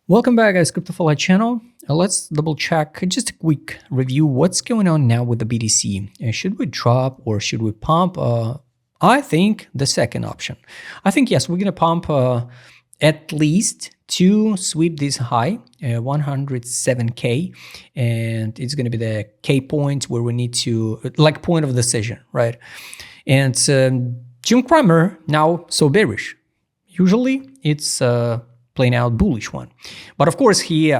Welcome back, guys, CryptoFly channel. Let's double check, just a quick review. What's going on now with the BTC? Should we drop or should we pump? I think the second option. I think, yes, we're going to pump at least to sweep this high, 107K. And it's going to be the K point where we need to, like point of decision, right? And Jim Cramer now so bearish. Usually it's playing out bullish one. But of course, he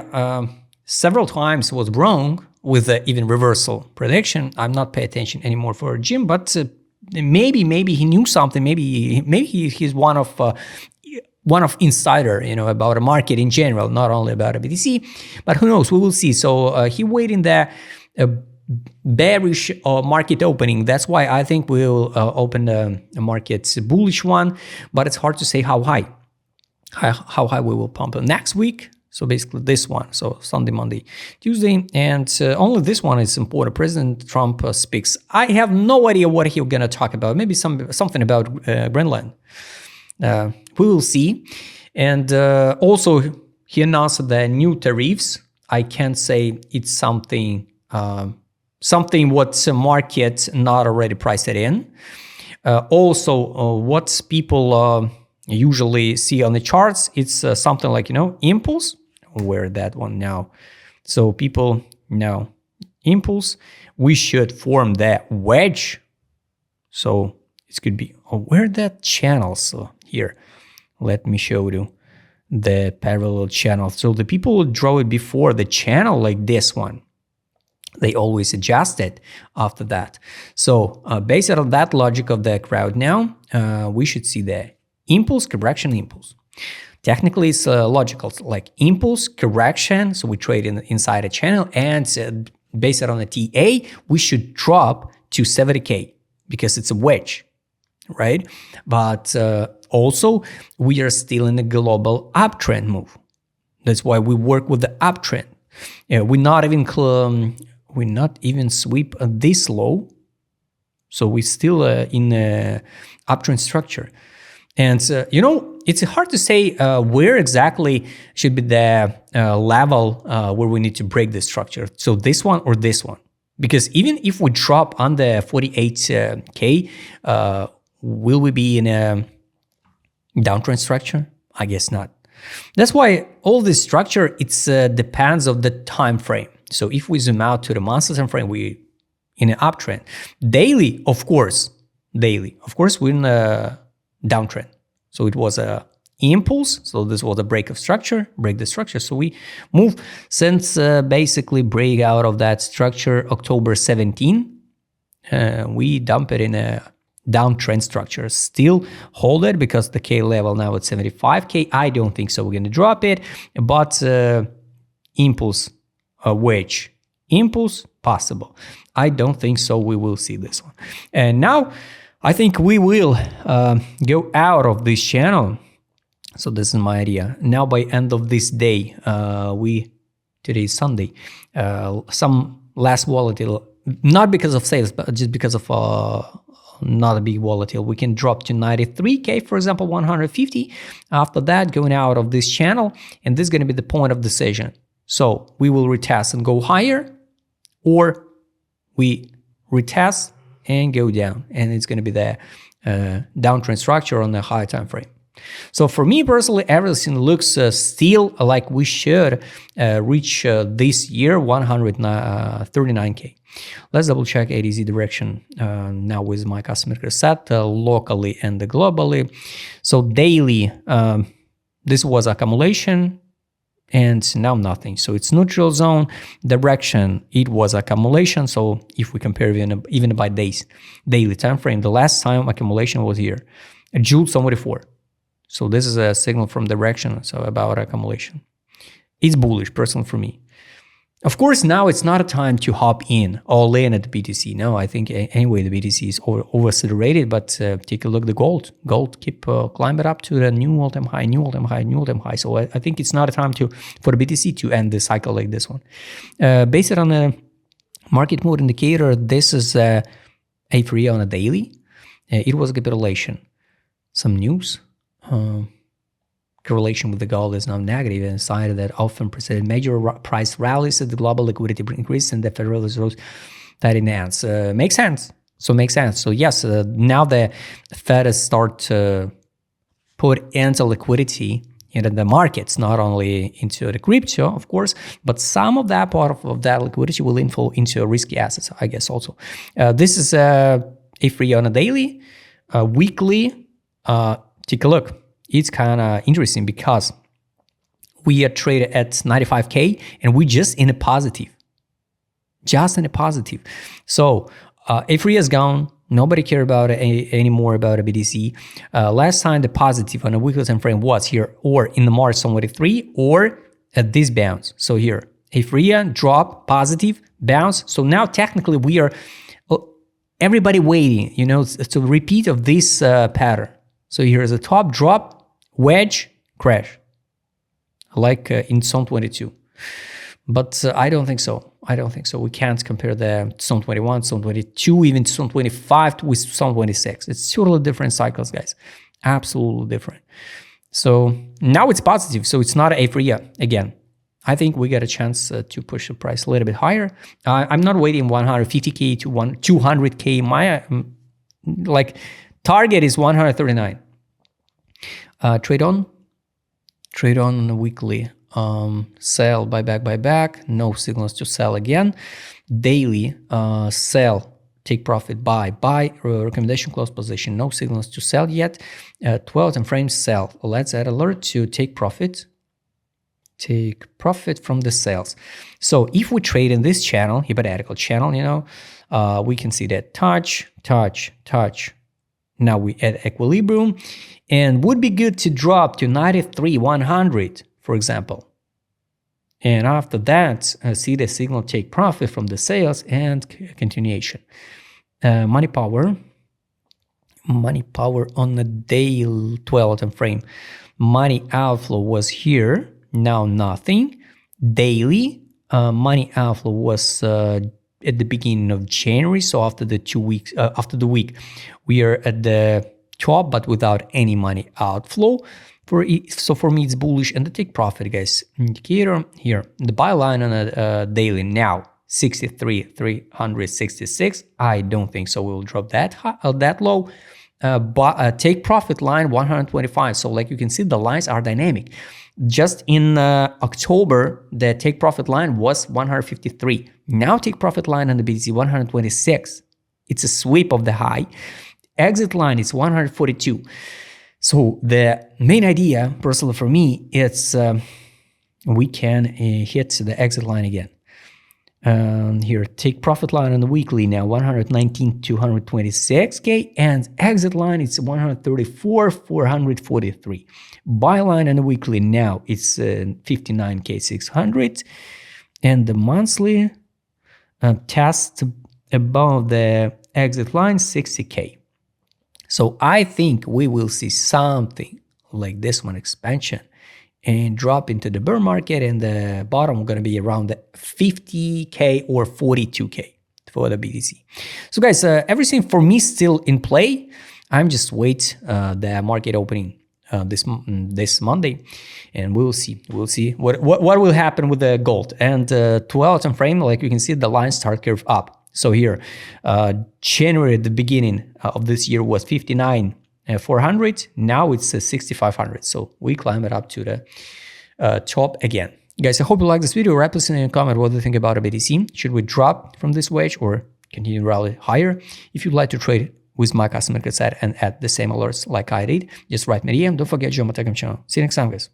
several times was wrong with the even reversal prediction. I'm not paying attention anymore for Jim, but maybe he knew something. Maybe he's one of insider, about a market in general, not only about a BTC. But who knows? We will see. So he waiting there. Bearish market opening. That's why I think we'll open a market bullish one, but it's hard to say how high. How high we will pump next week. So basically this one, so Sunday, Monday, Tuesday, and only this one is important. President Trump speaks. I have no idea what he's gonna talk about. Maybe something about Greenland. We will see. And also he announced the new tariffs. I can't say it's something what market not already priced it in. Also, what people usually see on the charts, it's something like, impulse. Where that one now? So people now impulse. We should form that wedge. So it could be where that channel. So here, let me show you the parallel channel. So the people who draw it before the channel like this one, they always adjust it after that. So based on that logic of the crowd now, we should see the impulse, correction, impulse. Technically, it's logical, like impulse, correction. So we trade inside a channel, and based on the TA, we should drop to 70K because it's a wedge, right? But also, we are still in a global uptrend move. That's why we work with the uptrend. We're not even sweep this low, so we're still in a uptrend structure. And, it's hard to say where exactly should be the level where we need to break the structure. So this one or this one. Because even if we drop under 48K, will we be in a downtrend structure? I guess not. That's why all this structure, it's depends on the time frame. So if we zoom out to the monthly time frame, we in an uptrend. Daily, of course, we're in a downtrend. So it was a impulse. So this was a break the structure. So we move since basically break out of that structure October 17. We dump it in a downtrend structure. Still hold it because the K level now at 75K. I don't think so. We're going to drop it, but impulse, wedge, impulse possible. I don't think so. We will see this one. And now I think we will go out of this channel. So this is my idea. Now by end of this day, today is Sunday, some less volatile, not because of sales, but just because of not a big volatile. We can drop to 93K, for example, 150. After that, going out of this channel, and this is going to be the point of decision. So we will retest and go higher, or we retest and go down, and it's going to be the downtrend structure on the high time frame. So for me personally, everything looks still like we should reach this year 139K. Let's double check ADZ direction now with my customer set locally and globally. So daily, this was accumulation, and now nothing. So it's neutral zone. Direction, it was accumulation. So if we compare even by days, daily time frame, the last time accumulation was here, June 74. So this is a signal from direction, so about accumulation. It's bullish, personally, for me. Of course, now it's not a time to hop in, all in at the BTC. No, I think anyway the BTC is oversaturated, but take a look at the gold. Gold keep climbing up to the new all-time high. So I think it's not a time for the BTC to end the cycle like this one. Based on the market mood indicator, this is A3 on a daily. It was a capitulation. Some news. correlation with the gold is now negative, and a sign that often preceded major price rallies as the global liquidity increases and the Federal Reserve tightens. Makes sense. So yes, now the Fed has start to put into liquidity into the markets, not only into the crypto, of course, but some of that part of that liquidity will inflow into risky assets, I guess, also. This is A3 on a daily, weekly. Take a look. It's kind of interesting because we are traded at 95K and we just in a positive. So A3 is gone. Nobody care about it anymore about a BTC. Last time the positive on a weekly time frame was here or in the March 2023 or at this bounce. So here, A3 drop, positive, bounce. So now technically we are everybody waiting, to repeat of this pattern. So here's a top drop, wedge, crash, like in Zone 22. But I don't think so. We can't compare the Zone 21, Zone 22, even Zone 25 with Zone 26. It's totally different cycles, guys. Absolutely different. So now it's positive. So it's not A3 again. I think we got a chance to push the price a little bit higher. I'm not waiting 150K to 200K. My target is 139. Trade on the weekly. Sell, buy back, no signals to sell again. Daily, sell, take profit, buy, recommendation, close position, no signals to sell yet. 12 time frames, sell. Let's add alert to take profit from the sales. So if we trade in this channel, hypothetical channel, we can see that touch. Now we add equilibrium, and would be good to drop to 93,100. For example, and after that, see the signal take profit from the sales and continuation. Money power on the day 12 time frame. Money outflow was here, now nothing. Daily, money outflow was at the beginning of January. So after the 2 weeks, after the week, we are at the top, but without any money outflow. So for me, it's bullish. And the take profit, guys, indicator here, the buy line on a daily now 63,366. I don't think so. We'll drop that low. But take profit line 125. So like you can see, the lines are dynamic. Just in October, the take profit line was 153. Now take profit line on the BTC 126. It's a sweep of the high. Exit line is 142. So the main idea, personally for me, it's we can hit the exit line again. Here, take profit line on the weekly now 119 to 126K, and exit line it's 134 443. Buy line on the weekly now it's 59K 600, and the monthly test above the exit line 60K. So I think we will see something like this one, expansion, and drop into the bear market, and the bottom going to be around the 50K or 42K for the BTC. So guys, everything for me still in play. I'm just wait the market opening this Monday, and we'll see what will happen with the gold. And 12 time frame, like you can see, the line start curve up. So here, January at the beginning of this year was 59,400. Now it's 6,500. So we climb it up to the top again. Guys, I hope you like this video. Write us in a comment what do you think about a BTC. Should we drop from this wedge or continue to rally higher? If you'd like to trade with my custom market set and add the same alerts like I did, just write me a DM. Don't forget to join my Telegram channel. See you next time, guys.